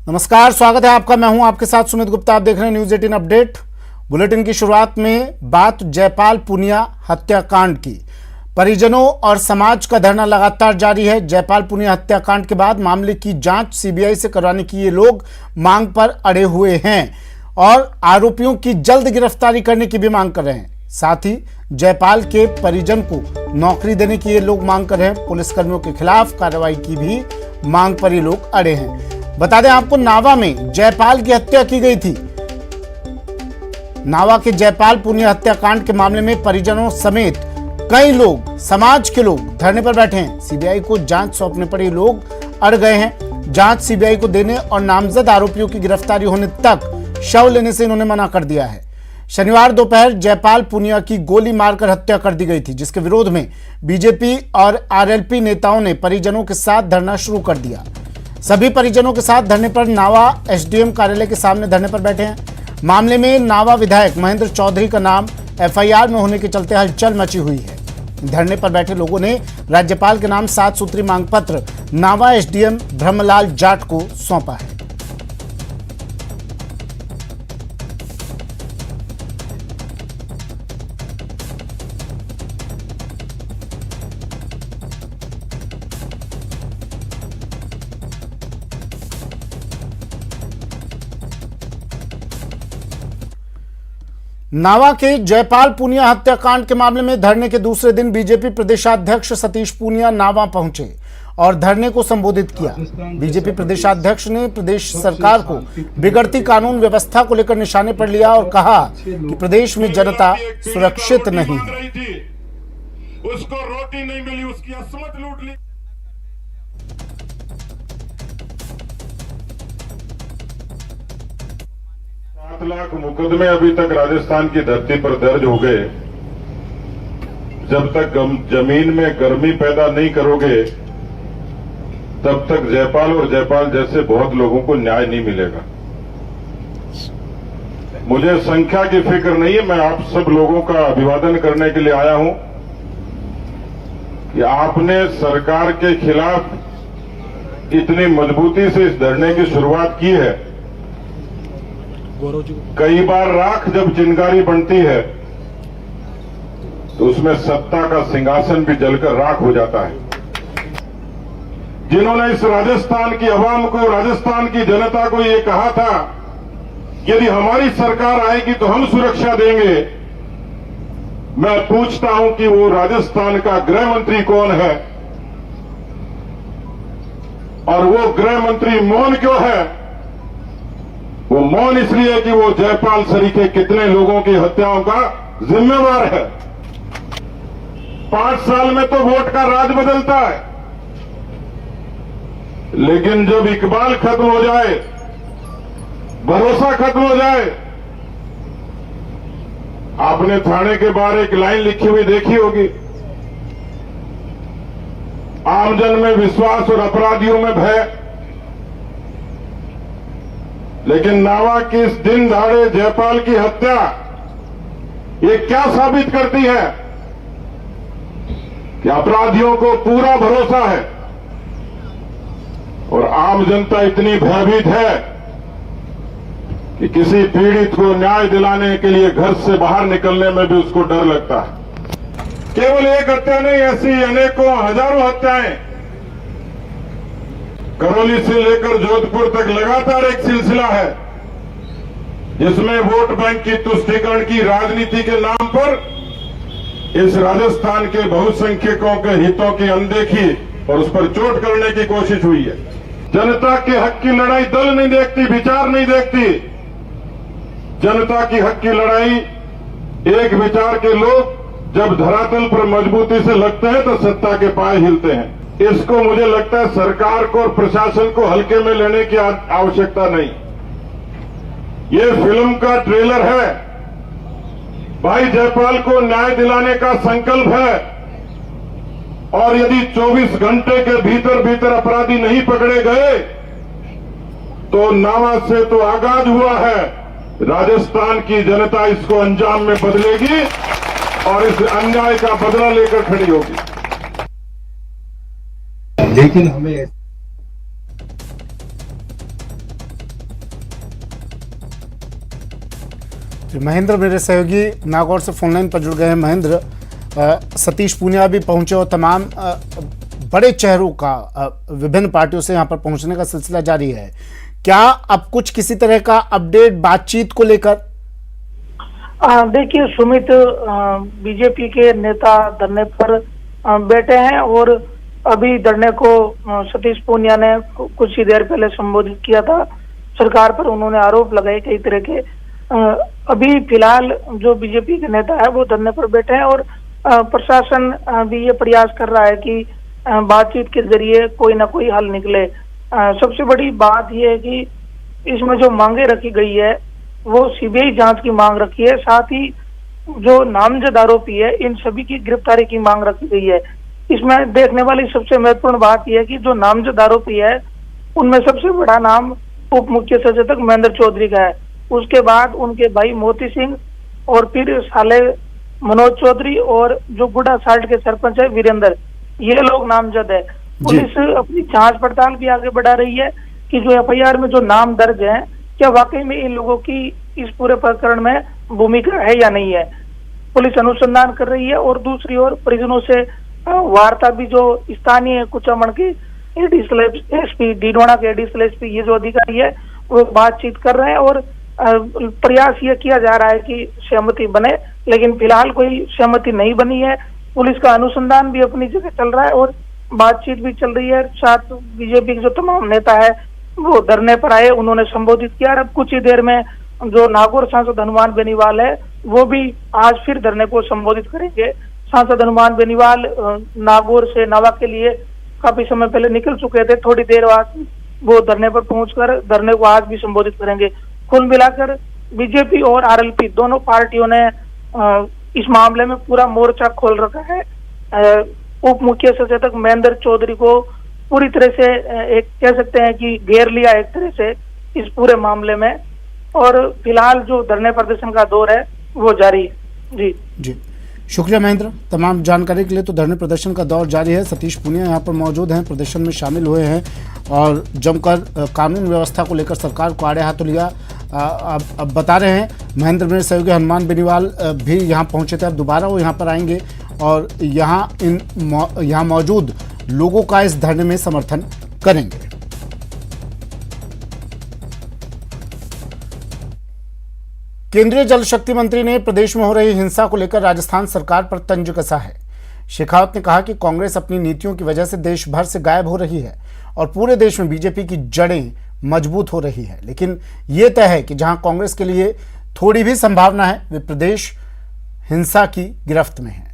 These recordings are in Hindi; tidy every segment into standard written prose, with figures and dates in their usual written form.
नमस्कार, स्वागत है आपका। मैं हूं आपके साथ सुमित गुप्ता। आप देख रहे हैं न्यूज 18 अपडेट। बुलेटिन की शुरुआत में बात जयपाल पुनिया हत्याकांड की। परिजनों और समाज का धरना लगातार जारी है। जयपाल पुनिया हत्याकांड के बाद मामले की जांच सीबीआई से करवाने की ये लोग मांग पर अड़े हुए हैं और आरोपियों की जल्द गिरफ्तारी करने की भी मांग कर रहे हैं। साथ ही जयपाल के परिजन को नौकरी देने की ये लोग मांग कर रहे हैं। पुलिसकर्मियों के खिलाफ कार्रवाई की भी मांग पर ये लोग अड़े हैं। बता दें आपको, नावा में जयपाल की हत्या की गई थी। नावा के जयपाल पुनिया हत्याकांड के मामले में परिजनों समेत कई लोग, समाज के लोग धरने पर बैठे हैं। सीबीआई को जांच सौंपने पर ये लोग अड़ गए हैं। जांच सीबीआई को देने और नामजद आरोपियों की गिरफ्तारी होने तक शव लेने से इन्होंने मना कर दिया है। शनिवार दोपहर जयपाल पुनिया की गोली मारकर हत्या कर दी गई थी, जिसके विरोध में बीजेपी और आरएलपी नेताओं ने परिजनों के साथ धरना शुरू कर दिया। सभी परिजनों के साथ धरने पर नावा एसडीएम कार्यालय के सामने धरने पर बैठे हैं। मामले में नावा विधायक महेंद्र चौधरी का नाम एफआईआर में होने के चलते हलचल मची हुई है। धरने पर बैठे लोगों ने राज्यपाल के नाम 7 सूत्री मांग पत्र नावा एसडीएम ब्रह्मलाल जाट को सौंपा है। नावा के जयपाल पुनिया हत्याकांड के मामले में धरने के दूसरे दिन बीजेपी प्रदेशाध्यक्ष सतीश पूनिया नावा पहुंचे और धरने को संबोधित किया। बीजेपी प्रदेशाध्यक्ष ने प्रदेश सरकार को बिगड़ती कानून व्यवस्था को लेकर निशाने पर लिया और कहा कि प्रदेश में जनता सुरक्षित नहीं है। उसको रोटी नहीं मिली, उसकी असमत लूट ली। 7 लाख मुकदमे अभी तक राजस्थान की धरती पर दर्ज हो गए। जब तक जमीन में गर्मी पैदा नहीं करोगे तब तक जयपाल और जयपाल जैसे बहुत लोगों को न्याय नहीं मिलेगा। मुझे संख्या की फिक्र नहीं है, मैं आप सब लोगों का अभिवादन करने के लिए आया हूं कि आपने सरकार के खिलाफ इतनी मजबूती से इस धरने की शुरुआत की है। कई बार राख जब चिंगारी बनती है तो उसमें सत्ता का सिंहासन भी जलकर राख हो जाता है। जिन्होंने इस राजस्थान की आवाम को, राजस्थान की जनता को ये कहा था यदि हमारी सरकार आएगी तो हम सुरक्षा देंगे, मैं पूछता हूं कि वो राजस्थान का गृह मंत्री कौन है और वो गृह मंत्री मौन क्यों है? वो मौन इसलिए कि वो जयपाल सरीखे कितने लोगों की हत्याओं का जिम्मेवार है। 5 साल में तो वोट का राज बदलता है, लेकिन जब इकबाल खत्म हो जाए, भरोसा खत्म हो जाए। आपने थाने के बाहर एक लाइन लिखी हुई देखी होगी, आमजन में विश्वास और अपराधियों में भय। लेकिन नावा की इस दिन दहाड़े जयपाल की हत्या ये क्या साबित करती है कि अपराधियों को पूरा भरोसा है और आम जनता इतनी भयभीत है कि किसी पीड़ित को न्याय दिलाने के लिए घर से बाहर निकलने में भी उसको डर लगता है। केवल एक हत्या नहीं, ऐसी अनेकों हजारों हत्याएं करौली से लेकर जोधपुर तक लगातार एक सिलसिला है जिसमें वोट बैंक की तुष्टीकरण की राजनीति के नाम पर इस राजस्थान के बहुसंख्यकों के हितों की अनदेखी और उस पर चोट करने की कोशिश हुई है। जनता के हक की लड़ाई दल नहीं देखती, विचार नहीं देखती। जनता की हक की लड़ाई एक विचार के लोग जब धरातल पर मजबूती से लगते हैं तो सत्ता के पाए हिलते हैं। इसको मुझे लगता है सरकार को और प्रशासन को हल्के में लेने की आवश्यकता नहीं। ये फिल्म का ट्रेलर है। भाई जयपाल को न्याय दिलाने का संकल्प है और यदि 24 घंटे के भीतर भीतर अपराधी नहीं पकड़े गए तो नावा से तो आगाज हुआ है, राजस्थान की जनता इसको अंजाम में बदलेगी और इस अन्याय का बदला लेकर खड़ी होगी। लेकिन हमें महेंद्र मेरे सहयोगी नागौर से फोनलाइन पर जुड़ गए हैं। महेंद्र, सतीश पूनिया भी पहुंचे और तमाम बड़े चेहरों का विभिन्न पार्टियों से यहां पर पहुंचने का सिलसिला जारी है। क्या अब कुछ किसी तरह का अपडेट बातचीत को लेकर? देखिए सुमित, बीजेपी के नेता धरने पर बैठे हैं और अभी धरने को सतीश पूनिया ने कुछ ही देर पहले संबोधित किया था सरकार पर। उन्होंने आरोप लगाए कई तरह के। अभी फिलहाल जो बीजेपी के नेता है वो धरने पर बैठे हैं और प्रशासन भी ये प्रयास कर रहा है कि बातचीत के जरिए कोई ना कोई हल निकले। सबसे बड़ी बात यह है कि इसमें जो मांगे रखी गई है वो सीबीआई जांच की मांग रखी है, साथ ही जो नामजद आरोपी है इन सभी की गिरफ्तारी की मांग रखी गई है। इसमें देखने वाली सबसे महत्वपूर्ण बात यह है कि जो नामजद आरोपी है उनमें सबसे बड़ा नाम उप मुख्य सचेतक महेंद्र चौधरी का है। उसके बाद उनके भाई मोती सिंह और फिर साले मनोज चौधरी और जो गुड़ा साल्ट के सरपंच है वीरेंद्र, ये लोग नामजद है। पुलिस अपनी जांच पड़ताल भी आगे बढ़ा रही है कि जो एफआईआर में जो नाम दर्ज है क्या वाकई में इन लोगों की इस पूरे प्रकरण में भूमिका है या नहीं है। पुलिस अनुसंधान कर रही है और दूसरी ओर परिजनों से वार्ता भी, जो स्थानीय कुचामन के एडिशनल एसपी, डीडवाना के एडिशनल एसपी, ये जो अधिकारी है वो बातचीत कर रहे हैं और प्रयास ये किया जा रहा है कि सहमति बने, लेकिन फिलहाल कोई सहमति नहीं बनी है। पुलिस का अनुसंधान भी अपनी जगह चल रहा है और बातचीत भी चल रही है। साथ बीजेपी के जो तमाम नेता है वो धरने पर आए, उन्होंने संबोधित किया। और अब कुछ ही देर में जो नागौर सांसद हनुमान बेनीवाल है वो भी आज फिर धरने को संबोधित करेंगे। सांसद हनुमान बेनीवाल नागौर से नवा के लिए काफी समय पहले निकल चुके थे, थोड़ी देर बाद वो धरने पर पहुंचकर धरने को आज भी संबोधित करेंगे। कुल मिलाकर बीजेपी और आरएलपी दोनों पार्टियों ने इस मामले में पूरा मोर्चा खोल रखा है। उप मुख्य सचेतक महेंद्र चौधरी को पूरी तरह से एक कह सकते हैं कि घेर लिया एक तरह से इस पूरे मामले में, और फिलहाल जो धरने प्रदर्शन का दौर है वो जारी है। जी शुक्रिया महेंद्र तमाम जानकारी के लिए। तो धरने प्रदर्शन का दौर जारी है। सतीश पूनिया यहाँ पर मौजूद हैं, प्रदर्शन में शामिल हुए हैं और जमकर कानून व्यवस्था को लेकर सरकार को आड़े हाथों लिया। अब बता रहे हैं महेंद्र मेरे सहयोगी हनुमान बेनीवाल भी यहाँ पहुँचे थे, अब दोबारा वो यहाँ पर आएंगे और यहाँ मौजूद लोगों का इस धरने में समर्थन करेंगे। केंद्रीय जल शक्ति मंत्री ने प्रदेश में हो रही हिंसा को लेकर राजस्थान सरकार पर तंज कसा है। शेखावत ने कहा कि कांग्रेस अपनी नीतियों की वजह से देश भर से गायब हो रही है और पूरे देश में बीजेपी की जड़ें मजबूत हो रही है, लेकिन यह तय है कि जहां कांग्रेस के लिए थोड़ी भी संभावना है वे प्रदेश हिंसा की गिरफ्त में है।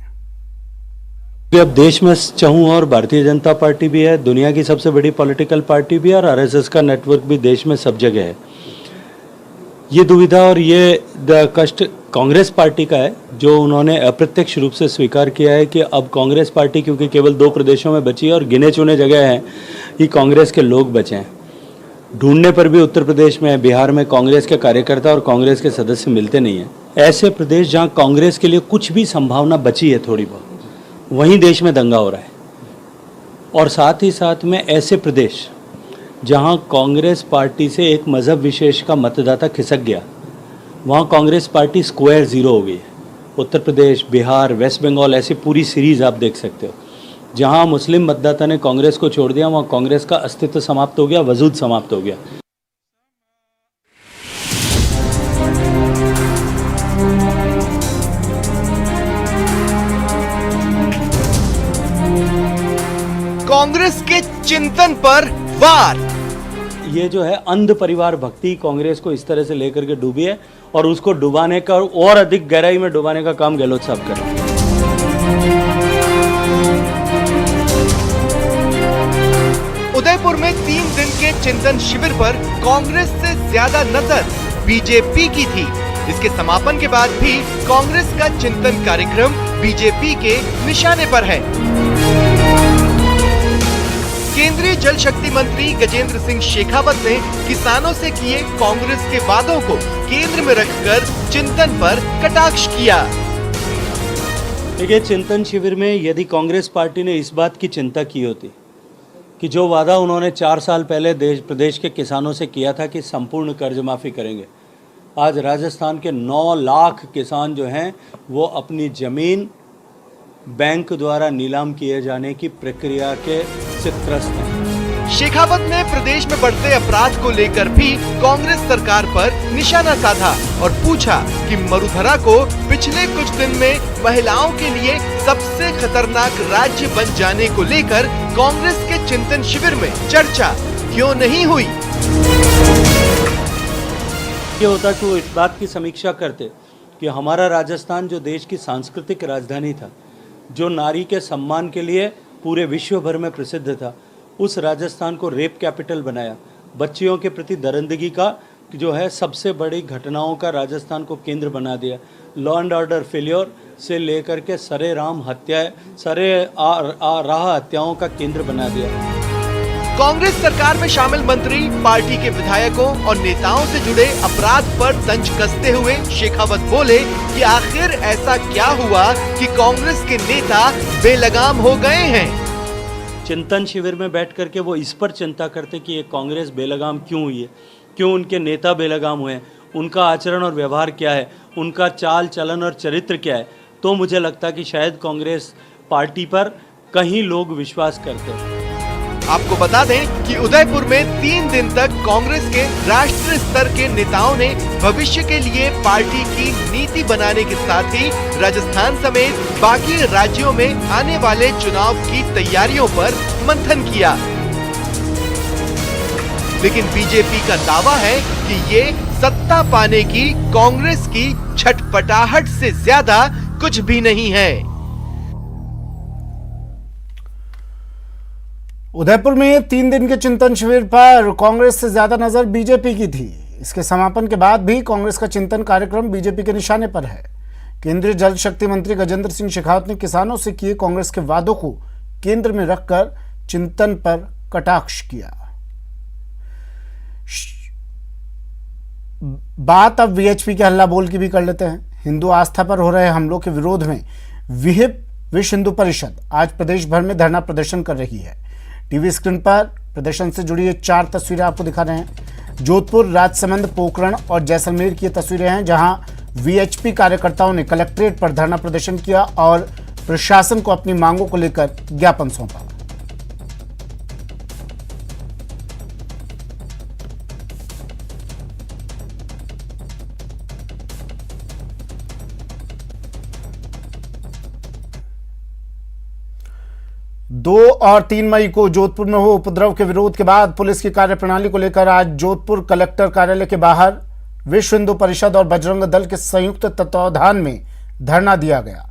अब देश में चाहूँ और भारतीय जनता पार्टी भी है, दुनिया की सबसे बड़ी पॉलिटिकल पार्टी भी है और आरएसएस का नेटवर्क भी देश में सब जगह है। ये दुविधा और ये कष्ट कांग्रेस पार्टी का है, जो उन्होंने अप्रत्यक्ष रूप से स्वीकार किया है कि अब कांग्रेस पार्टी क्योंकि केवल 2 प्रदेशों में बची है और गिने चुने जगह हैं कि कांग्रेस के लोग बचे हैं। ढूंढने पर भी उत्तर प्रदेश में, बिहार में कांग्रेस के कार्यकर्ता और कांग्रेस के सदस्य मिलते नहीं हैं। ऐसे प्रदेश जहाँ कांग्रेस के लिए कुछ भी संभावना बची है थोड़ी बहुत, वहीं देश में दंगा हो रहा है। और साथ ही साथ में ऐसे प्रदेश जहां कांग्रेस पार्टी से एक मज़हब विशेष का मतदाता खिसक गया, वहां कांग्रेस पार्टी स्क्वायर ज़ीरो हो गई है। उत्तर प्रदेश, बिहार, वेस्ट बंगाल, ऐसी पूरी सीरीज़ आप देख सकते हो। जहां मुस्लिम मतदाता ने कांग्रेस को छोड़ दिया, वहां कांग्रेस का अस्तित्व समाप्त हो गया, वजूद समाप्त हो गया। कांग्रेस के चिंतन पर वार। ये जो है अंध परिवार भक्ति कांग्रेस को इस तरह से लेकर के डूबी है और उसको डुबाने का और अधिक गहराई में डुबाने का काम गहलोत साहब कर रहे हैं। उदयपुर में 3 दिन के चिंतन शिविर पर कांग्रेस से ज्यादा नजर बीजेपी की थी। इसके समापन के बाद भी कांग्रेस का चिंतन कार्यक्रम बीजेपी के निशाने पर है। केंद्रीय जल शक्ति मंत्री गजेंद्र सिंह शेखावत ने किसानों से किए कांग्रेस के वादों को केंद्र में रखकर चिंतन पर कटाक्ष किया। देखिए, चिंतन शिविर में यदि कांग्रेस पार्टी ने इस बात की चिंता की होती कि जो वादा उन्होंने 4 साल पहले प्रदेश के किसानों से किया था कि संपूर्ण कर्ज माफी करेंगे, आज राजस्थान के 9 लाख किसान जो हैं वो अपनी ज़मीन बैंक द्वारा नीलाम किए जाने की प्रक्रिया के से त्रस्त हैं। शेखावत ने प्रदेश में बढ़ते अपराध को लेकर भी कांग्रेस सरकार पर निशाना साधा और पूछा कि मरुधरा को पिछले कुछ दिन में महिलाओं के लिए सबसे खतरनाक राज्य बन जाने को लेकर कांग्रेस के चिंतन शिविर में चर्चा क्यों नहीं हुई। ये होता कि वो इस बात की समीक्षा करते कि हमारा राजस्थान जो देश की सांस्कृतिक राजधानी था, जो नारी के सम्मान के लिए पूरे विश्व भर में प्रसिद्ध था, उस राजस्थान को रेप कैपिटल बनाया। बच्चियों के प्रति दरिंदगी का जो है सबसे बड़ी घटनाओं का राजस्थान को केंद्र बना दिया। लॉ एंड ऑर्डर फेल्योर से लेकर के सरेआम हत्याएं, राह हत्याओं का केंद्र बना दिया। कांग्रेस सरकार में शामिल मंत्री पार्टी के विधायकों और नेताओं से जुड़े अपराध पर तंज कसते हुए शेखावत बोले कि आखिर ऐसा क्या हुआ कि कांग्रेस के नेता बेलगाम हो गए हैं। चिंतन शिविर में बैठ करके वो इस पर चिंता करते कि ये कांग्रेस बेलगाम क्यों हुई है, क्यों उनके नेता बेलगाम हुए हैं, उनका आचरण और व्यवहार क्या है, उनका चाल चलन और चरित्र क्या है। तो मुझे लगता है कि शायद कांग्रेस पार्टी पर कहीं लोग विश्वास करते हैं। आपको बता दें कि उदयपुर में 3 दिन तक कांग्रेस के राष्ट्रीय स्तर के नेताओं ने भविष्य के लिए पार्टी की नीति बनाने के साथ ही राजस्थान समेत बाकी राज्यों में आने वाले चुनाव की तैयारियों पर मंथन किया। लेकिन बीजेपी का दावा है कि ये सत्ता पाने की कांग्रेस की छटपटाहट से ज्यादा कुछ भी नहीं है। उदयपुर में 3 दिन के चिंतन शिविर पर कांग्रेस से ज्यादा नजर बीजेपी की थी। इसके समापन के बाद भी कांग्रेस का चिंतन कार्यक्रम बीजेपी के निशाने पर है। केंद्रीय जल शक्ति मंत्री गजेंद्र सिंह शेखावत ने किसानों से किए कांग्रेस के वादों को केंद्र में रखकर चिंतन पर कटाक्ष किया। बात अब वीएचपी के हल्ला बोल की भी कर लेते हैं। हिंदू आस्था पर हो रहे हमलों के विरोध में विश्व हिंदू परिषद आज प्रदेश भर में धरना प्रदर्शन कर रही है। टीवी स्क्रीन पर प्रदर्शन से जुड़ी ये 4 तस्वीरें आपको दिखा रहे हैं। जोधपुर, राजसमंद, पोखरण और जैसलमेर की तस्वीरें हैं, जहां वीएचपी कार्यकर्ताओं ने कलेक्ट्रेट पर धरना प्रदर्शन किया और प्रशासन को अपनी मांगों को लेकर ज्ञापन सौंपा। दो और 3 मई को जोधपुर में हुए उपद्रव के विरोध के बाद पुलिस की कार्यप्रणाली को लेकर आज जोधपुर कलेक्टर कार्यालय के बाहर विश्व हिंदू परिषद और बजरंग दल के संयुक्त तत्वावधान में धरना दिया गया।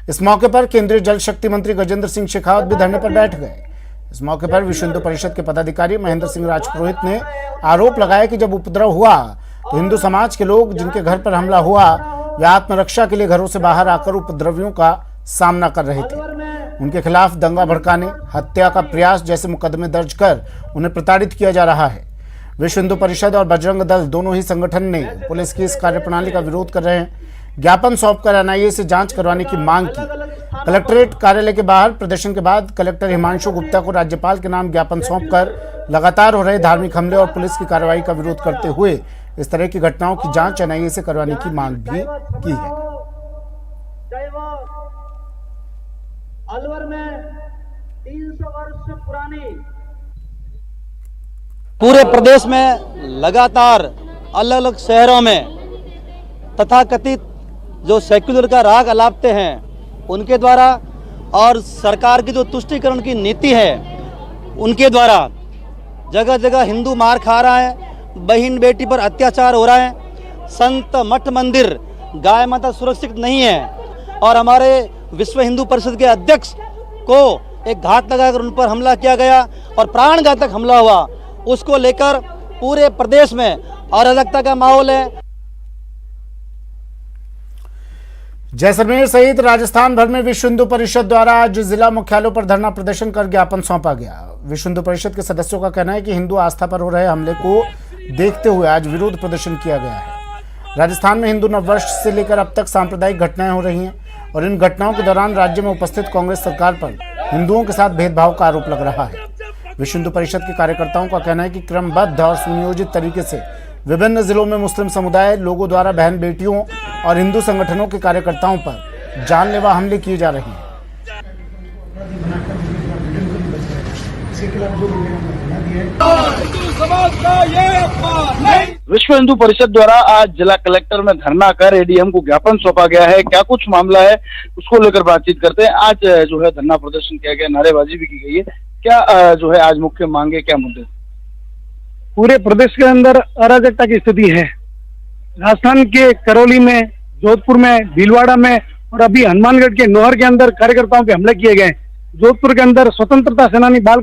इस मौके पर केंद्रीय जल शक्ति मंत्री गजेंद्र सिंह शेखावत भी धरने पर बैठ गए। इस मौके पर विश्व हिंदू परिषद के पदाधिकारी महेंद्र सिंह राजपुरोहित ने आरोप लगाया कि जब उपद्रव हुआ तो हिंदू समाज के लोग जिनके घर पर हमला हुआ वे आत्मरक्षा के लिए घरों से बाहर आकर उपद्रवियों का सामना कर रहे थे। उनके खिलाफ दंगा भड़काने, हत्या का प्रयास जैसे मुकदमे दर्ज कर उन्हें प्रताड़ित किया जा रहा है। विश्व हिंदू परिषद और बजरंग दल दोनों ही संगठन ने पुलिस की इस कार्यप्रणाली का विरोध कर रहे हैं। ज्ञापन सौंपकर एनआईए से जांच करवाने की मांग की। कलेक्ट्रेट कार्यालय के बाहर प्रदर्शन के बाद कलेक्टर हिमांशु गुप्ता को राज्यपाल के नाम ज्ञापन सौंपकर लगातार हो रहे धार्मिक हमले और पुलिस की कार्रवाई का विरोध करते हुए इस तरह की घटनाओं की जांच एनआईए से करवाने की मांग भी की है। अलवर में 300 वर्ष पुरानी पूरे प्रदेश में लगातार अलग अलग शहरों में तथाकथित जो सेक्युलर का राग अलापते हैं उनके द्वारा और सरकार की जो तुष्टीकरण की नीति है उनके द्वारा जगह जगह हिंदू मार खा रहा है, बहन बेटी पर अत्याचार हो रहा है, संत मठ मंदिर गाय माता सुरक्षित नहीं है और हमारे विश्व हिंदू परिषद के अध्यक्ष को एक घात लगाकर उन पर हमला किया गया और प्राणघातक हमला हुआ। उसको लेकर पूरे प्रदेश में अराजकता का माहौल है। जैसलमेर सहित राजस्थान भर में विश्व हिंदू परिषद द्वारा आज जिला मुख्यालयों पर धरना प्रदर्शन कर ज्ञापन सौंपा गया। विश्व हिंदू परिषद के सदस्यों का कहना है कि हिंदू आस्था पर हो रहे हमले को देखते हुए आज विरोध प्रदर्शन किया गया है। राजस्थान में हिंदू नववर्ष से लेकर अब तक सांप्रदायिक घटनाएं हो रही हैं और इन घटनाओं के दौरान राज्य में उपस्थित कांग्रेस सरकार पर हिंदुओं के साथ भेदभाव का आरोप लग रहा है। विश्व हिंदू परिषद के कार्यकर्ताओं का कहना है कि क्रमबद्ध और सुनियोजित तरीके से विभिन्न जिलों में मुस्लिम समुदाय लोगों द्वारा बहन बेटियों और हिंदू संगठनों के कार्यकर्ताओं पर जानलेवा हमले किए जा रहे हैं। विश्व हिंदू परिषद द्वारा आज जिला कलेक्टर में धरना कर एडीएम को ज्ञापन सौंपा गया है। क्या कुछ मामला है उसको लेकर बातचीत करते हैं। आज जो है धरना प्रदर्शन किया गया, नारेबाजी भी की गई है। क्या जो है आज मुख्य मांगे, क्या मुद्दे? पूरे प्रदेश के अंदर अराजकता की स्थिति है। राजस्थान के करौली में, जोधपुर में, भीलवाड़ा में और अभी हनुमानगढ़ के नोहर के अंदर कार्यकर्ताओं पे हमले किए गए। जोधपुर के अंदर स्वतंत्रता सेनानी बाल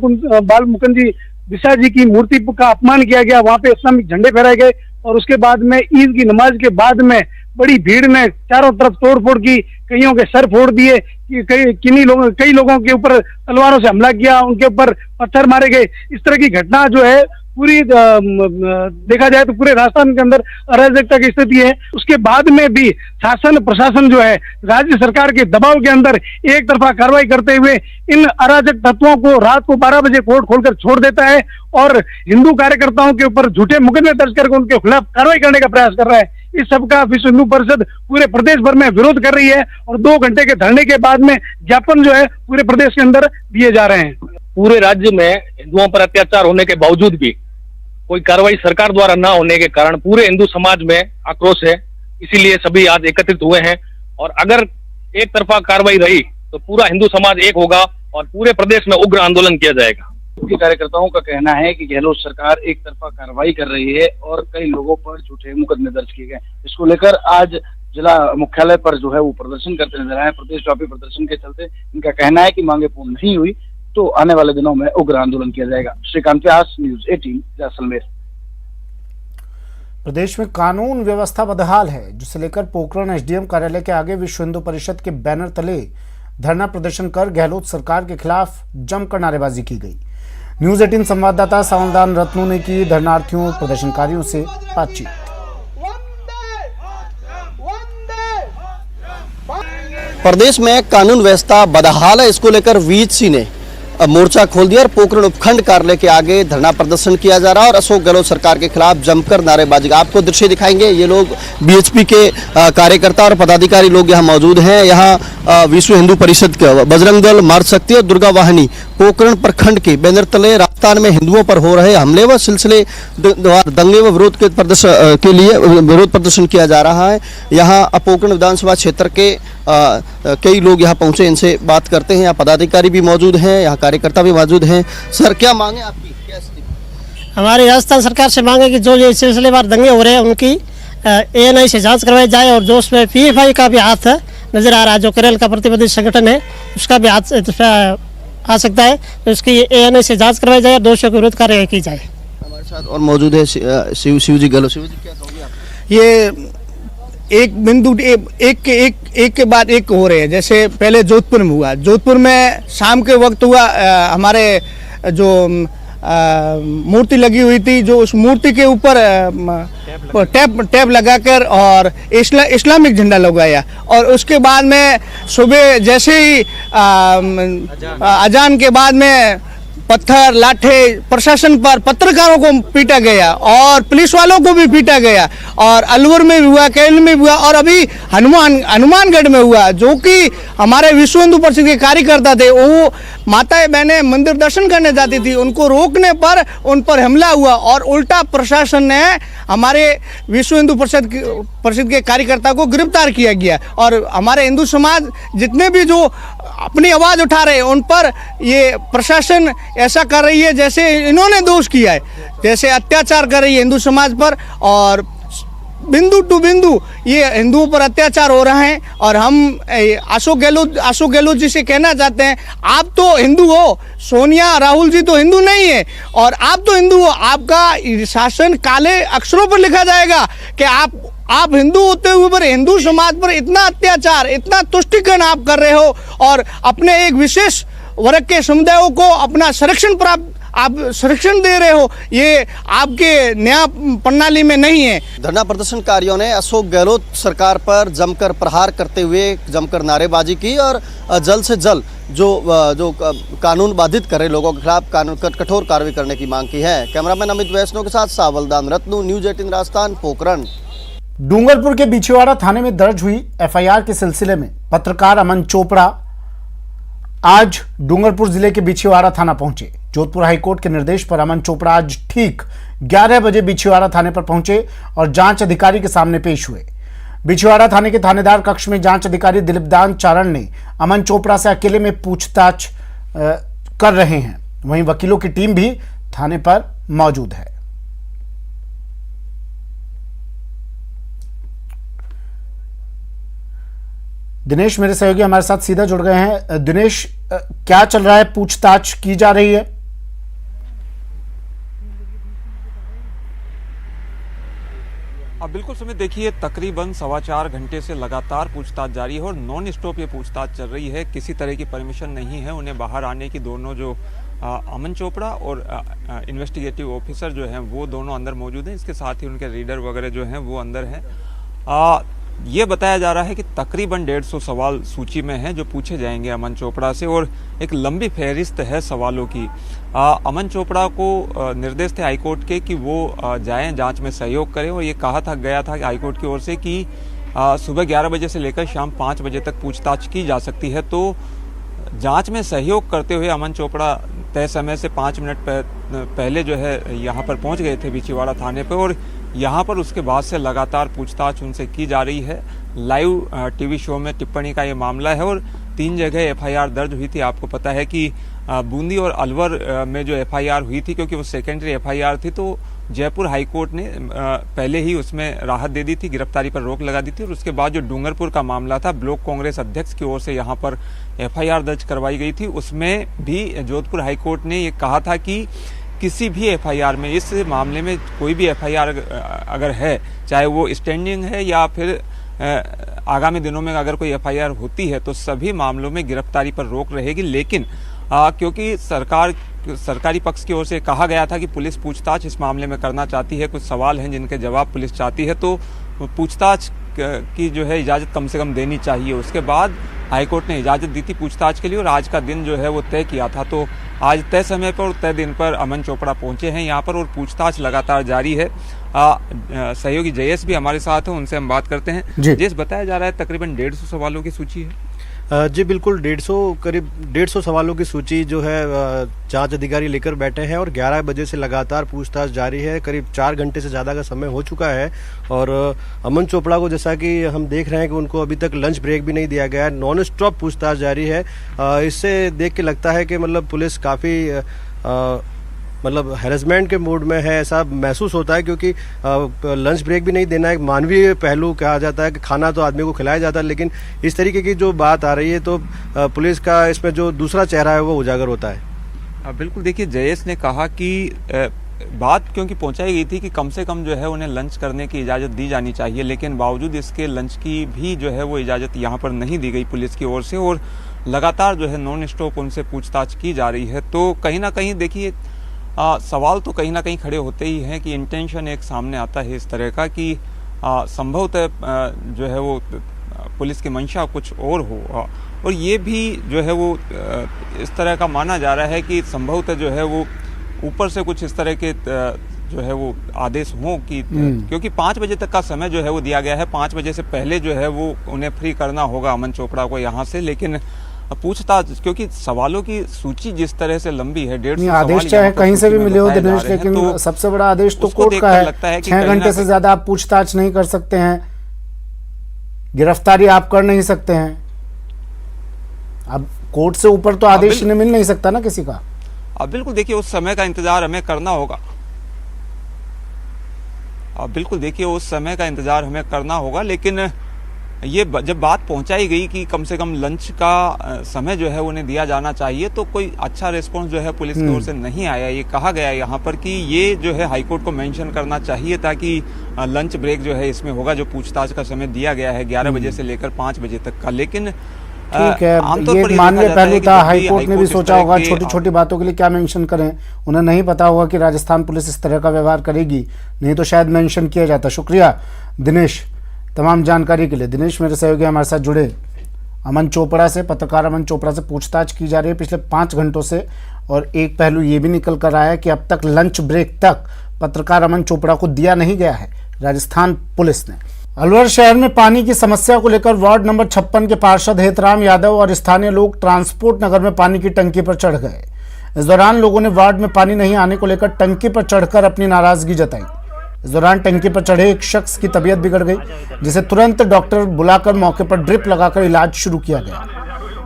मुकुंद जी बिसा जी की मूर्ति का अपमान किया गया, वहां पे इस्लामिक झंडे फहराए गए और उसके बाद में ईद की नमाज के बाद में बड़ी भीड़ ने चारों तरफ तोड़फोड़ की, कईयों के सर फोड़ दिए, कई लोगों के ऊपर तलवारों से हमला किया, उनके ऊपर पत्थर मारे गए। इस तरह की घटना जो है पूरी देखा जाए तो पूरे राजस्थान के अंदर अराजकता की स्थिति है। उसके बाद में भी शासन प्रशासन जो है राज्य सरकार के दबाव के अंदर एक तरफा कार्रवाई करते हुए इन अराजक तत्वों को रात को 12 बजे कोर्ट खोलकर छोड़ देता है और हिंदू कार्यकर्ताओं के ऊपर झूठे मुकदमे दर्ज करके उनके खिलाफ कार्रवाई करने का प्रयास कर रहा है। इस सबका विश्व हिंदू परिषद पूरे प्रदेश भर में विरोध कर रही है और 2 घंटे के धरने के बाद में ज्ञापन जो है पूरे प्रदेश के अंदर दिए जा रहे हैं। पूरे राज्य में हिंदुओं पर अत्याचार होने के बावजूद भी कोई कार्रवाई सरकार द्वारा न होने के कारण पूरे हिंदू समाज में आक्रोश है। इसीलिए सभी आज एकत्रित हुए हैं और अगर एक तरफा कार्रवाई रही तो पूरा हिंदू समाज एक होगा और पूरे प्रदेश में उग्र आंदोलन किया जाएगा। कार्यकर्ताओं का कहना है कि गहलोत सरकार एक तरफा कार्रवाई कर रही है और कई लोगों पर झूठे मुकदमे दर्ज किए गए। इसको लेकर आज जिला मुख्यालय पर जो है वो प्रदर्शन करते नजर आए। प्रदेश व्यापी प्रदर्शन के चलते इनका कहना है कि मांगे पूर्ण नहीं हुई तो आने वाले दिनों में उग्र आंदोलन किया जाएगा। श्रीकांत व्यास, न्यूज़ 18, जैसलमेर। प्रदेश में कानून व्यवस्था बदहाल है, जिसे लेकर पोखरण एसडीएम कार्यालय के आगे विश्व हिंदू परिषद के बैनर तले धरना प्रदर्शन कर गहलोत सरकार के खिलाफ जमकर नारेबाजी की गई। न्यूज़ 18 संवाददाता सावधान रत्नू ने की धरनार्थियों और प्रदर्शनकारियों से बातचीत। प्रदेश में कानून व्यवस्था बदहाल है, इसको लेकर वीएचसी ने मोर्चा खोल दिया और पोखरण उपखंड कार्यालय के आगे धरना प्रदर्शन किया जा रहा है और अशोक गहलोत सरकार के खिलाफ जमकर नारेबाजी। आपको दृश्य दिखाएंगे। ये लोग बीएचपी के कार्यकर्ता और पदाधिकारी लोग यहाँ मौजूद हैं। यहाँ विश्व हिंदू परिषद के बजरंग दल, मार्ग शक्ति और दुर्गा वाहिनी पोखरण प्रखंड के बैनर तले राजस्थान में हिंदुओं पर हो रहे हमले व सिलसिले दंगे व विरोध के प्रदर्शन के लिए विरोध प्रदर्शन किया जा रहा है। यहाँ पोखरण विधानसभा क्षेत्र के कई लोग यहाँ पहुंचे, इनसे बात करते हैं। यहाँ पदाधिकारी भी मौजूद हैं, यहाँ कार्यकर्ता भी मौजूद हैं। सर, क्या मांगे आपकी? क्या स्थिति? हमारी राजस्थान सरकार से मांगे कि जो ये सिलसिलेवार दंगे हो रहे हैं उनकी एएनआई से जांच करवाई जाए और जो उसमें पीएफआई का भी हाथ नजर आ रहा है, जो केरल का प्रतिबंधित संगठन है उसका भी हाथ आ सकता है, तो उसकी एएनआई से जांच करवाई जाए और दोषियों के विरुद्ध कार्रवाई की जाए। हमारे साथ और मौजूद है शिव जी गहलोत। शिव जी, क्या कहोगे आप? ये एक बिंदु एक के बाद एक हो रहे हैं। जैसे पहले जोधपुर में हुआ, जोधपुर में शाम के वक्त हुआ, हमारे जो मूर्ति लगी हुई थी, जो उस मूर्ति के ऊपर टैप लगाकर और इस्लामिक झंडा लगाया और उसके बाद में सुबह जैसे ही अजान के बाद में पत्थर लाठे प्रशासन पर, पत्रकारों को पीटा गया और पुलिस वालों को भी पीटा गया और अलवर में भी हुआ, केरल में भी हुआ और अभी हनुमानगढ़ में हुआ। जो कि हमारे विश्व हिंदू परिषद के कार्यकर्ता थे, वो माताएं बहनें मंदिर दर्शन करने जाती थी, उनको रोकने पर उन पर हमला हुआ और उल्टा प्रशासन ने हमारे विश्व हिंदू परिषद के कार्यकर्ता को गिरफ्तार किया गया। और हमारे हिंदू समाज जितने भी जो अपनी आवाज उठा रहे हैं उन पर ये प्रशासन ऐसा कर रही है जैसे इन्होंने दोष किया है, जैसे अत्याचार कर रही है हिंदू समाज पर और बिंदु टू बिंदु ये हिंदुओं पर अत्याचार हो रहा है। और हम अशोक गहलोत जी से कहना चाहते हैं, आप तो हिंदू हो, सोनिया राहुल जी तो हिंदू नहीं है और आप तो हिंदू हो। आपका शासन काले अक्षरों पर लिखा जाएगा कि आप हिंदू होते हुए पर हिंदू समाज पर इतना अत्याचार, इतना तुष्टिकरण आप कर रहे हो और अपने एक विशेष वर्ग के समुदायों को अपना आप संरक्षण दे रहे हो, ये आपके न्याय प्रणाली में नहीं है। धरना प्रदर्शनकारियों ने अशोक गहलोत सरकार पर जमकर प्रहार करते हुए जमकर नारेबाजी की और जल्द से जल्द कानून बाधित कर रहे लोगों के खिलाफ कठोर कार्रवाई करने की मांग की है। कैमरामैन अमित वैष्णव के साथ सावलदान रत्नू, न्यूज 18 राजस्थान, पोखरण। डूंगरपुर के बिछवाड़ा थाने में दर्ज हुई एफआईआर के सिलसिले में पत्रकार अमन चोपड़ा आज डूंगरपुर जिले के बिछवाड़ा थाना पहुंचे। जोधपुर हाईकोर्ट के निर्देश पर अमन चोपड़ा आज ठीक 11 बजे बिछवाड़ा थाने पर पहुंचे और जांच अधिकारी के सामने पेश हुए। बिछवाड़ा थाने के थानेदार कक्ष में जांच अधिकारी दिलीपदान चारण ने अमन चोपड़ा से अकेले में पूछताछ कर रहे हैं। वहीं वकीलों की टीम भी थाने पर मौजूद है। दिनेश मेरे सहयोगी हमारे साथ सीधा जुड़ गए हैं। दिनेश, क्या चल रहा है? पूछताछ की जा रही है? बिल्कुल सुमित, देखिए तकरीबन 4.25 घंटे से लगातार पूछताछ जारी है और नॉन स्टॉप ये पूछताछ चल रही है। किसी तरह की परमिशन नहीं है उन्हें बाहर आने की। दोनों जो अमन चोपड़ा और इन्वेस्टिगेटिव ऑफिसर जो हैं वो दोनों अंदर मौजूद हैं। इसके साथ ही उनके रीडर वगैरह जो हैं वो अंदर हैं। ये बताया जा रहा है कि तकरीबन 150 सवाल सूची में हैं जो पूछे जाएंगे अमन चोपड़ा से और एक लंबी फहरिस्त है सवालों की। अमन चोपड़ा को निर्देश थे हाईकोर्ट के कि वो जाएं, जांच में सहयोग करें और ये कहा गया था हाईकोर्ट की ओर से कि सुबह 11 बजे से लेकर शाम 5 बजे तक पूछताछ की जा सकती है। तो जांच में सहयोग करते हुए अमन चोपड़ा तय समय से 5 मिनट पहले जो है यहाँ पर पहुँच गए थे बिछवाड़ा थाने पर और यहाँ पर उसके बाद से लगातार पूछताछ उनसे की जा रही है। लाइव टीवी शो में टिप्पणी का ये मामला है और 3 जगह एफआईआर दर्ज हुई थी। आपको पता है कि बूंदी और अलवर में जो एफआईआर हुई थी, क्योंकि वो सेकेंडरी एफआईआर थी, तो जयपुर हाईकोर्ट ने पहले ही उसमें राहत दे दी थी, गिरफ्तारी पर रोक लगा दी थी। और उसके बाद जो डूंगरपुर का मामला था, ब्लॉक कांग्रेस अध्यक्ष की ओर से यहाँ पर एफआईआर दर्ज करवाई गई थी, उसमें भी जोधपुर हाईकोर्ट ने ये कहा था कि किसी भी एफआईआर में, इस मामले में कोई भी एफआईआर अगर है, चाहे वो स्टैंडिंग है या फिर आगामी दिनों में अगर कोई एफआईआर होती है, तो सभी मामलों में गिरफ्तारी पर रोक रहेगी। लेकिन क्योंकि सरकारी पक्ष की ओर से कहा गया था कि पुलिस पूछताछ इस मामले में करना चाहती है, कुछ सवाल हैं जिनके जवाब पुलिस चाहती है, तो पूछताछ की जो है इजाज़त कम से कम देनी चाहिए। उसके बाद हाईकोर्ट ने इजाज़त दी थी पूछताछ के लिए और आज का दिन जो है वो तय किया था। तो आज तय समय पर और तय दिन पर अमन चोपड़ा पहुंचे हैं यहाँ पर और पूछताछ लगातार जारी है। सहयोगी जयेश भी हमारे साथ हैं, उनसे हम बात करते हैं। जयेश, बताया जा रहा है तकरीबन 150 सवालों की सूची है। जी बिल्कुल, करीब 150 सवालों की सूची जो है जांच अधिकारी लेकर बैठे हैं और 11 बजे से लगातार पूछताछ जारी है। करीब 4 घंटे से ज़्यादा का समय हो चुका है और अमन चोपड़ा को, जैसा कि हम देख रहे हैं कि उनको अभी तक लंच ब्रेक भी नहीं दिया गया है, नॉन स्टॉप पूछताछ जारी है। इससे देख के लगता है कि मतलब पुलिस काफ़ी मतलब हैरेसमेंट के मूड में है, ऐसा महसूस होता है, क्योंकि लंच ब्रेक भी नहीं देना एक मानवीय पहलू कहा जाता है कि खाना तो आदमी को खिलाया जाता है, लेकिन इस तरीके की जो बात आ रही है तो पुलिस का इसमें जो दूसरा चेहरा है वो उजागर होता है। बिल्कुल, देखिए जयेश ने कहा कि बात क्योंकि पहुंचाई गई थी कि कम से कम जो है उन्हें लंच करने की इजाज़त दी जानी चाहिए, लेकिन बावजूद इसके लंच की भी जो है वो इजाज़त यहाँ पर नहीं दी गई पुलिस की ओर से और लगातार जो है नॉन स्टॉप उनसे पूछताछ की जा रही है। तो कहीं ना कहीं देखिए सवाल तो कहीं ना कहीं खड़े होते ही हैं कि इंटेंशन एक सामने आता है इस तरह का कि संभवतः जो है वो पुलिस की मंशा कुछ और हो और ये भी जो है वो इस तरह का माना जा रहा है कि संभवतः जो है वो ऊपर से कुछ इस तरह के जो है वो आदेश हों कि क्योंकि 5 बजे तक का समय जो है वो दिया गया है, 5 बजे से पहले जो है वो उन्हें फ्री करना होगा अमन चोपड़ा को यहाँ से। लेकिन पूछताछ, क्योंकि सवालों की सूची जिस तरह से लंबी है, 150 आदेश चाहे कहीं से भी मिले हो दिनेश, लेकिन तो सबसे बड़ा आदेश तो कोर्ट का है। 6 घंटे से ज्यादा आप पूछताछ नहीं कर सकते हैं, गिरफ्तारी आप कर नहीं सकते हैं। अब कोर्ट से ऊपर तो आदेश मिल नहीं सकता ना किसी का। अब बिल्कुल देखिए उस समय का इंतजार हमें करना होगा। बिल्कुल देखिए उस समय का इंतजार हमें करना होगा, लेकिन ये जब बात पहुंचाई गई कि कम से कम लंच का समय जो है उन्हें दिया जाना चाहिए, तो कोई अच्छा रिस्पांस जो है पुलिस की ओर से नहीं आया। ये कहा गया यहाँ पर कि ये जो है हाईकोर्ट को मेंशन करना चाहिए ताकि लंच ब्रेक जो है इसमें होगा, जो पूछताछ का समय दिया गया है 11 बजे से लेकर 5 बजे तक का। लेकिन ठीक है, ये मानवीय पहलू था। हाईकोर्ट ने भी सोचा होगा छोटी छोटी बातों के लिए क्या मेंशन करें, उन्हें नहीं पता होगा कि राजस्थान पुलिस इस तरह का व्यवहार करेगी, नहीं तो शायद मेंशन किया जाता। शुक्रिया दिनेश तमाम जानकारी के लिए। दिनेश मेरे सहयोगी हमारे साथ जुड़े अमन चोपड़ा से, पत्रकार अमन चोपड़ा से पूछताछ की जा रही है पिछले 5 घंटों से। और एक पहलू ये भी निकल कर आया है कि अब तक लंच ब्रेक तक पत्रकार अमन चोपड़ा को दिया नहीं गया है राजस्थान पुलिस ने। अलवर शहर में पानी की समस्या को लेकर वार्ड नंबर 56 के पार्षद हेतराम यादव और स्थानीय लोग ट्रांसपोर्ट नगर में पानी की टंकी पर चढ़ गए। इस दौरान लोगों ने वार्ड में पानी नहीं आने को लेकर टंकी पर चढ़कर अपनी नाराजगी जताई। इस दौरान टंकी पर चढ़े एक शख्स की तबीयत बिगड़ गई, जिसे तुरंत डॉक्टर बुलाकर मौके पर ड्रिप लगाकर इलाज शुरू किया गया।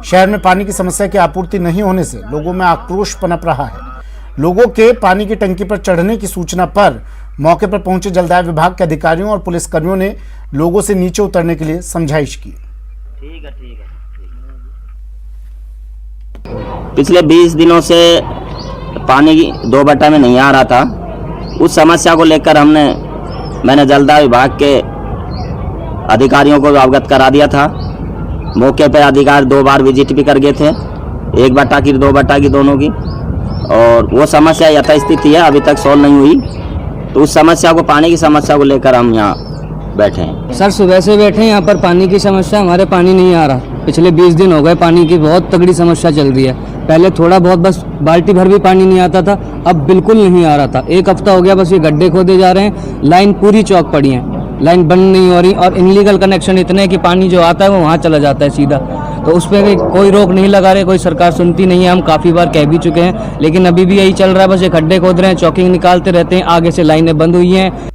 शहर में पानी की समस्या की आपूर्ति नहीं होने से लोगों में आक्रोश पनप रहा है। लोगों के पानी की टंकी पर चढ़ने की सूचना पर मौके पर पहुंचे जलदाय विभाग के अधिकारियों और पुलिस कर्मियों ने लोगों से नीचे उतरने के लिए समझाइश की। पिछले 20 दिनों से पानी 2 बट्टा में नहीं आ रहा था। उस समस्या को लेकर मैंने जलदाय विभाग के अधिकारियों को अवगत करा दिया था। मौके पर अधिकारी 2 बार विजिट भी कर गए थे, 1 बट्टा की 2 बट्टा की दोनों की, और वो समस्या यथास्थिति है, अभी तक सॉल्व नहीं हुई। तो उस समस्या को, पानी की समस्या को लेकर हम यहाँ बैठे हैं। सर सुबह से बैठे हैं यहाँ पर, पानी की समस्या, हमारे पानी नहीं आ रहा। पिछले 20 दिन हो गए, पानी की बहुत तगड़ी समस्या चल रही है। पहले थोड़ा बहुत बस बाल्टी भर भी पानी नहीं आता था, अब बिल्कुल नहीं आ रहा था। 1 हफ्ता हो गया बस ये गड्ढे खोदे जा रहे हैं, लाइन पूरी चौक पड़ी है, लाइन बंद नहीं हो रही, और इनलीगल कनेक्शन इतने हैं कि पानी जो आता है वो वहाँ चला जाता है सीधा। तो उस पर कोई रोक नहीं लगा रहे, कोई सरकार सुनती नहीं है। हम काफ़ी बार कह भी चुके हैं, लेकिन अभी भी यही चल रहा है, बस ये गड्ढे खोद रहे हैं, चौकिंग निकालते रहते हैं, आगे से लाइनें बंद हुई हैं।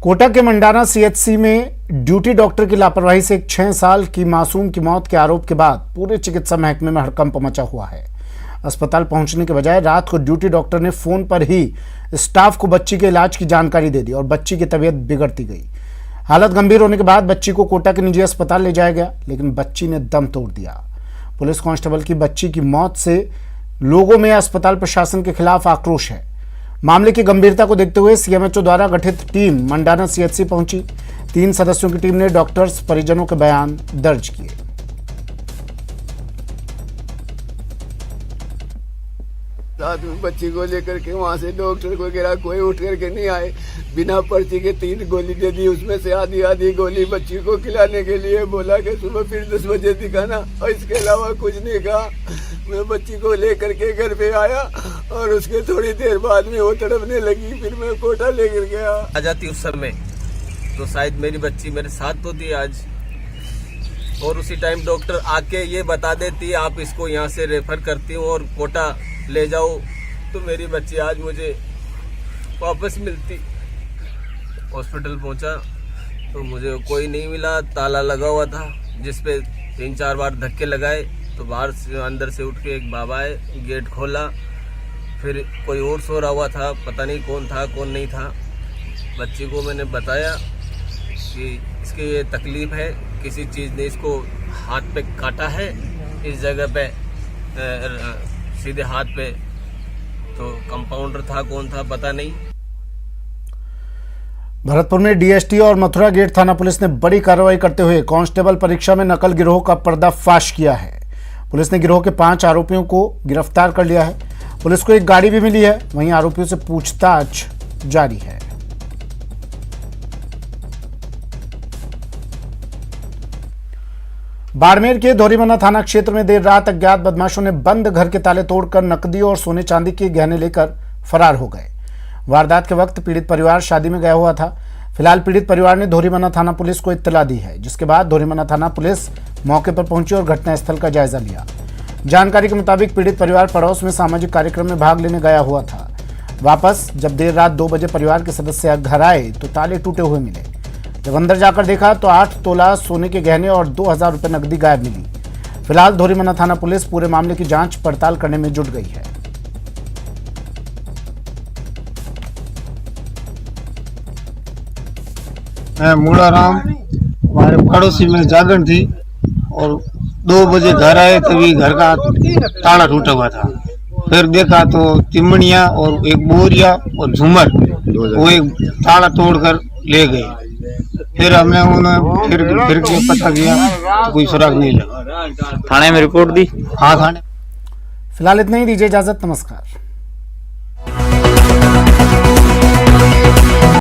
कोटा के मंडाना सीएचसी में ड्यूटी डॉक्टर की लापरवाही से एक 6 साल की मासूम की मौत के आरोप के बाद पूरे चिकित्सा महकमे में हड़कंप मचा हुआ है। अस्पताल पहुंचने के बजाय रात को ड्यूटी डॉक्टर ने फोन पर ही स्टाफ को बच्ची के इलाज की जानकारी दे दी और बच्ची की तबीयत बिगड़ती गई। हालत गंभीर होने के बाद बच्ची को कोटा के निजी अस्पताल ले जाया गया, लेकिन बच्ची ने दम तोड़ दिया। पुलिस कांस्टेबल की बच्ची की मौत से लोगों में अस्पताल प्रशासन के खिलाफ आक्रोश है। मामले की गंभीरता को देखते हुए सीएमएचओ द्वारा गठित टीम मंडाना सीएचसी पहुंची। 3 सदस्यों की टीम ने डॉक्टर्स, परिजनों के बयान दर्ज किए। रात में बच्ची को लेकर के वहाँ से डॉक्टर वगैरह कोई उठ करके नहीं आए। बिना पर्ची के 3 गोली दे दी, उसमें से आधी गोली बच्ची को खिलाने के लिए बोला कि सुबह फिर 10 बजे दिखाना, और इसके अलावा कुछ नहीं कहा। मैं बच्ची को लेकर के घर पे आया और उसके थोड़ी देर बाद में वो तड़पने लगी, फिर मैं कोटा लेकर गया। आ जाती उस समय तो शायद मेरी बच्ची मेरे साथ तो थी आज, और उसी टाइम डॉक्टर आके ये बता देती आप इसको यहाँ से रेफर करती हूँ और कोटा ले जाओ, तो मेरी बच्ची आज मुझे वापस मिलती। हॉस्पिटल पहुंचा तो मुझे कोई नहीं मिला, ताला लगा हुआ था जिसपे 3-4 बार धक्के लगाए, तो बाहर से अंदर से उठ के एक बाबा आए, गेट खोला, फिर कोई और सो रहा हुआ था, पता नहीं कौन था कौन नहीं था। बच्ची को मैंने बताया कि इसकी ये तकलीफ है, किसी चीज़ ने इसको हाथ पे काटा है, इस जगह पे सीधे हाथ पे, तो कंपाउंडर था कौन था पता नहीं। भरतपुर में डीएसटी और मथुरा गेट थाना पुलिस ने बड़ी कार्रवाई करते हुए कांस्टेबल परीक्षा में नकल गिरोह का पर्दाफाश किया है। पुलिस ने गिरोह के 5 आरोपियों को गिरफ्तार कर लिया है। पुलिस को एक गाड़ी भी मिली है, वहीं आरोपियों से पूछताछ जारी है। बाड़मेर के धोरीमन्ना थाना क्षेत्र में देर रात अज्ञात बदमाशों ने बंद घर के ताले तोड़कर नकदी और सोने चांदी के गहने लेकर फरार हो गए। वारदात के वक्त पीड़ित परिवार शादी में गया हुआ था। फिलहाल पीड़ित परिवार ने धोरीमन्ना थाना पुलिस को इत्तला दी है, जिसके बाद धोरीमन्ना थाना पुलिस मौके पर पहुंची और घटनास्थल का जायजा लिया। जानकारी के मुताबिक पीड़ित परिवार पड़ोस में सामाजिक कार्यक्रम में भाग लेने गया हुआ था। वापस जब देर रात 2 बजे परिवार के सदस्य घर आए तो ताले टूटे हुए मिले। जब अंदर जाकर देखा तो 8 तोला सोने के गहने और 2000 रुपये नकदी गायब मिली। फिलहाल धोरीमन्ना थाना पुलिस पूरे मामले की जांच पड़ताल करने में जुट गई है। मैं मूलाराम, हमारे पड़ोसी में जागरण थी और 2 बजे घर आए तभी घर का ताला टूटा हुआ था। फिर देखा तो चिमनिया और एक बोरिया और झूमर वो एक ताला तोड़कर ले गए। फिर हमने उन्हें फिर के पता किया तो कोई सुराग नहीं लगा। थाने में रिपोर्ट दी? हाँ थाने। फिलहाल इतना ही, दीजिए इजाजत, नमस्कार।